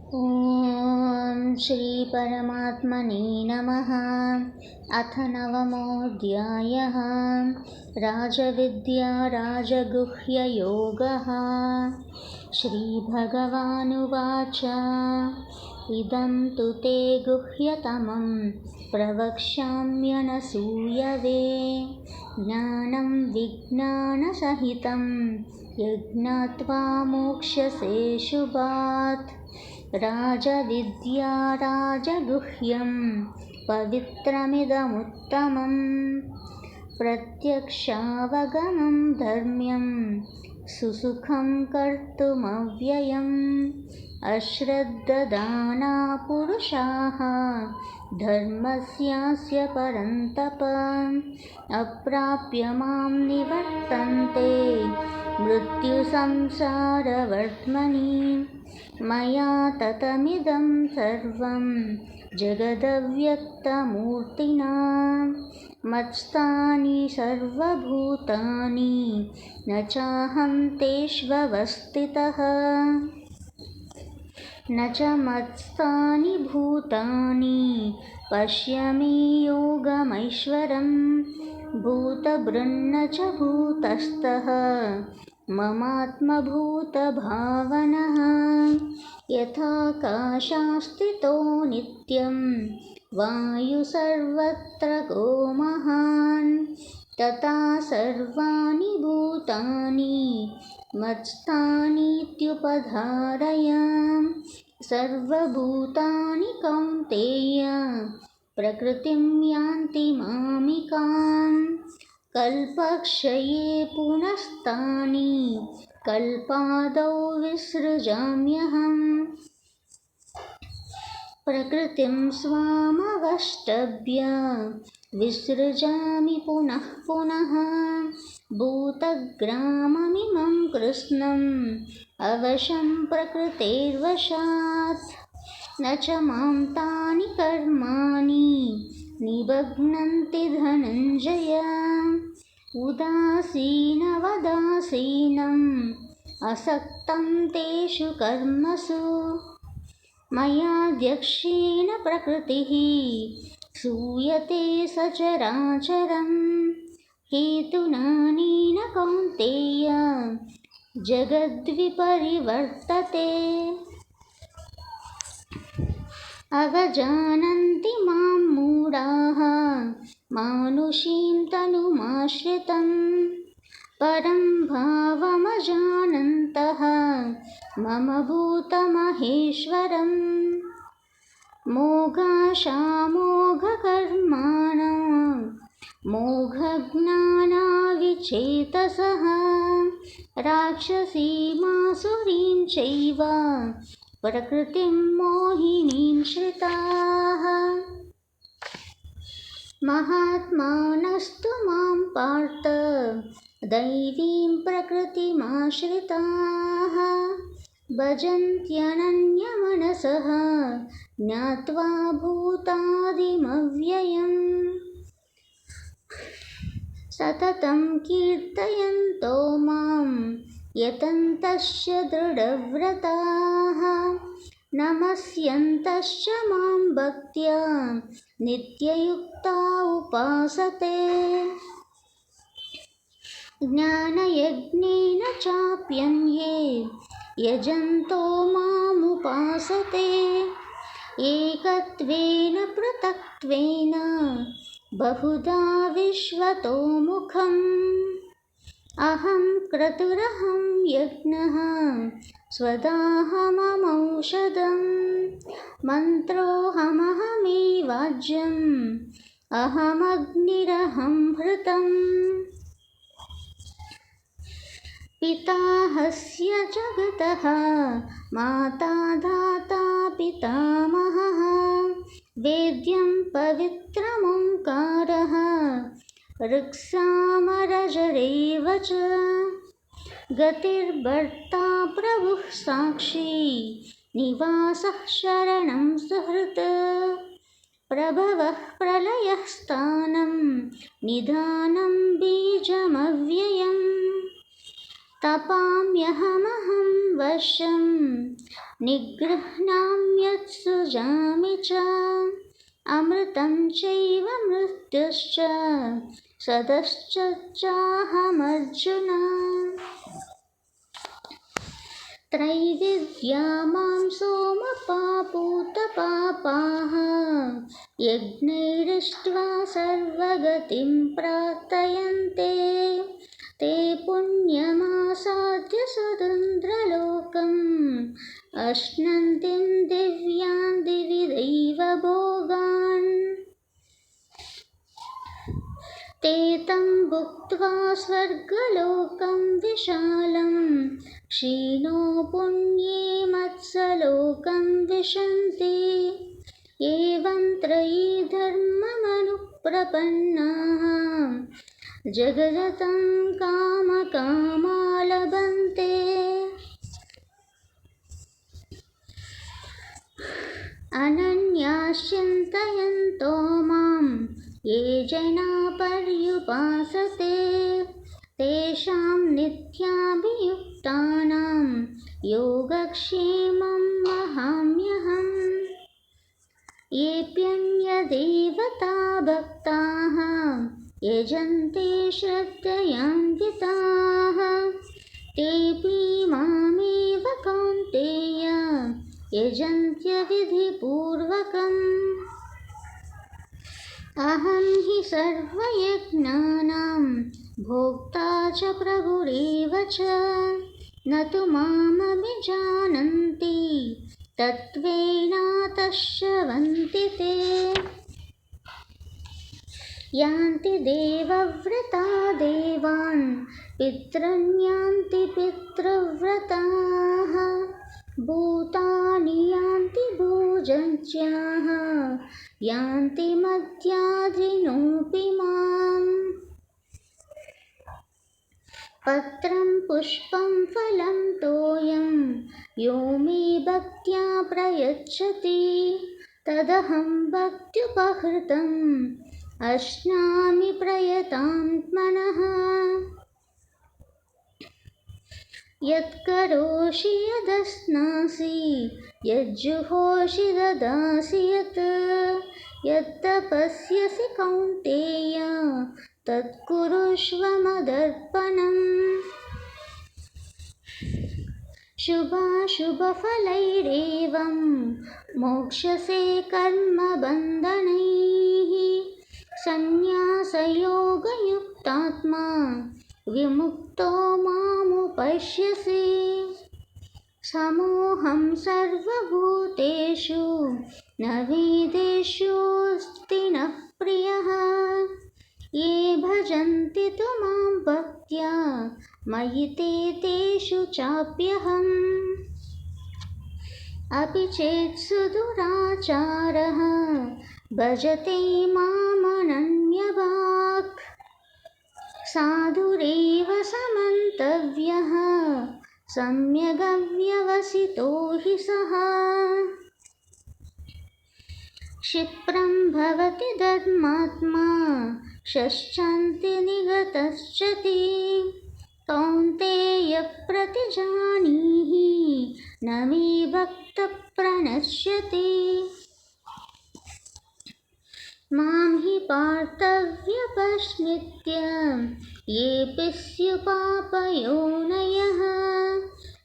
ॐ श्री परमात्मने नमः। अथ नवमोऽध्यायः। राजविद्या राजगुह्ययोगः। श्रीभगवानुवाच इदं तु ते गुह्यतमं प्रवक्ष्याम्यनसूयवे। ज्ञानं विज्ञानसहितं यज्ञात्वा मोक्ष्यसे शुभात्। राजविद्या राजगुह्यं पवित्रमिदमुत्तमम्। प्रत्यक्षावगमं धर्म्यं सुसुखं कर्तुमव्ययम्। अश्रद्धदाना पुरुषाः धर्मस्यास्य परन्तप। अप्राप्य मां निवर्तन्ते मृत्युसंसारवर्त्मनि। मया ततमिदं सर्वं जगदव्यक्तमूर्तिना। मत्स्थानि सर्वभूतानि न चाहं तेष्वस्थितः। न च मत्स्थानि भूतानि पश्य मे योगमैश्वरम्। भूतभृन्न च भूतस्थः ममात्मभूतभावनः। यथाकाशास्थितो नित्यं वायुः सर्वत्र गो महान्। तथा सर्वाणि भूतानि मत्स्थानीत्युपधारय। सर्वभूतानि कौन्तेय प्रकृतिं यान्ति मामिकाम्। कल्पक्षये पुनस्तानि कल्पादौ विसृजाम्यहम्। प्रकृतिं स्वामवष्टभ्य विसृजामि पुनः पुनः। भूतग्राममिमं कृत्स्नम् अवशं प्रकृतेर्वशात्। न च मां तानि कर्माणि निबध्नन्ति धनञ्जय। उदासीनवदासीनम् असक्तं तेषु कर्मसु। मयाध्यक्षेण प्रकृतिः सूयते सचराचरम्। हेतुनानेन कौन्तेय जगद्विपरिवर्तते। अवजानन्ति मां मूढाः मानुषीं तनुमाश्रितं। परं भावमजानन्तः मम भूतमहेश्वरम्। मोघाशामोघकर्माणां मोघज्ञानाविचेतसः। राक्षसीमासुरीं चैव प्रकृतिं मोहिनीं श्रिताः। महात्मानस्तु मां पार्थ दैवीं प्रकृतिमाश्रिताः। भजन्त्यनन्यमनसः ज्ञात्वा भूतादिमव्ययम्। सततं कीर्तयन्तो मां यतन्तश्च दृढव्रताः। नमस्यन्तश्च मां भक्त्या नित्ययुक्ता उपासते। ज्ञानयज्ञेन चाप्यन्ये यजन्तो मामुपासते। एकत्वेन पृथक्त्वेन बहुधा विश्वतोमुखम्। अहं क्रतुरहं यज्ञः स्वदाहममौषधम्। मन्त्रोऽहमहमेवाज्यम् अहमग्निरहं घृतम्। पिताहस्य जगतः माता धाता पितामहः। वेद्यं पवित्रमोङ्कारः ऋक्सामरजरेव च। गतिर्भर्ता प्रभुः साक्षी निवासः शरणं सुहृत्। प्रभवः प्रलयः स्थानं निधानं बीजमव्ययम्। तपाम्यहमहं वशं निगृह्णाम्यत्सृजामि च अमृतं चैव मृत्युश्च सदश्चाहमर्जुन त्रैविद्या मां सोमपापूतपापाः यज्ञैरिष्ट्वा सर्वगतिं प्रार्थयन्ते ते पुण्यमासाद्य सुदुन्द्रलोकम् अश्नन्तिं दिव्यान् दिवि दैव भोगान् ते तं भुक्त्वा स्वर्गलोकं विशालं क्षीणो पुण्ये मत्सलोकं विशन्ति एवं त्रयी धर्ममनुप्रपन्नाः जगतं कामकामा लभन्ते अनन्याश्चिन्तयन्तो मां ये जना पर्युपासते तेषां नित्याभियुक्तानां योगक्षेमं वहाम्यहम् येऽप्यन्यदेवता भक्ताः यजन्ते श्रद्धयान्विताः तेऽपि मामेव कौन्तेय यजन्त्यविधिपूर्वकम् अहं हि सर्वयज्ञानां भोक्ता च प्रभुरेव च न तु मामभिजानन्ति तत्त्वेनातश्रवन्ति ते यान्ति देवव्रता देवान् पितॄन् यान्ति पितृव्रताः भूतानि यान्ति भोजन्त्याः यान्ति मद्याधिनोऽपि माम् पत्रं पुष्पं फलं तोयं यो मे भक्त्या प्रयच्छति तदहं भक्त्युपहृतम् अश्नामि प्रयतात्मनः यत्करोषि यदश्नासि यज्जुहोषि ददासि यत्तपस्यसि कौन्तेय तत्कुरुष्व मदर्पणम् शुभाशुभफलैरेवं मोक्षसे कर्मबन्धनैः सन्न्यासयोगयुक्तात्मा विमुक्तो मामुपश्यसि समोऽहं सर्वभूतेषु न वेदेष्वस्ति न प्रियः ये भजन्ति तु मां भक्त्या मयि ते तेषु चाप्यहम् अपि चेत् सुदुराचारः भजते मामनन्यभाक् साधुरेव समन्तव्यः सम्यगव्यवसितो हि सः क्षिप्रं भवति धर्मात्मा षष्ठन्ति निगतश्चति कौन्तेय प्रतिजानीहि न मे भक्तः प्रणश्यति मां हि पार्थव्यपश्नित्य येऽपि स्युपापयोनयः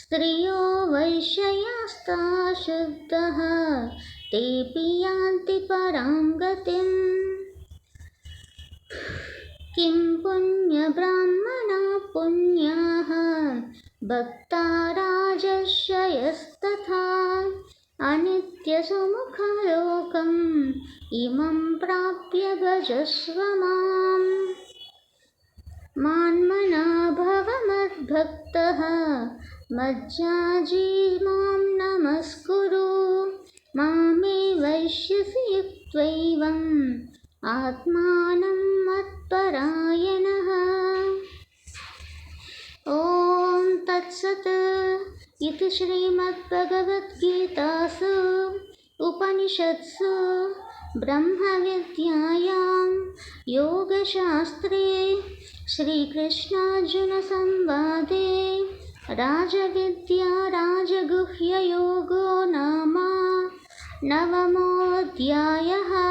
स्त्रियो वैश्यास्ता शुद्धः तेऽपि यान्ति परां गतिम् किं पुण्यब्राह्मणा पुण्याः भक्ता राजर्षयस्तथा अनित्यसुमुखलोकम् इमं प्राप्य भजस्व माम् मान्मना भव मद्भक्तः मज्जाजी मां नमस्कुरु मामे वैश्यसि युक्त्वैवम् आत्मानं मत्परायणः ॐ तत्सत् इति श्रीमद्भगवद्गीतासु उपनिषत्सु ब्रह्मविद्यायां योगशास्त्रे श्रीकृष्णार्जुनसंवादे राजविद्या राजगुह्ययोगो नाम नवमोऽध्यायः।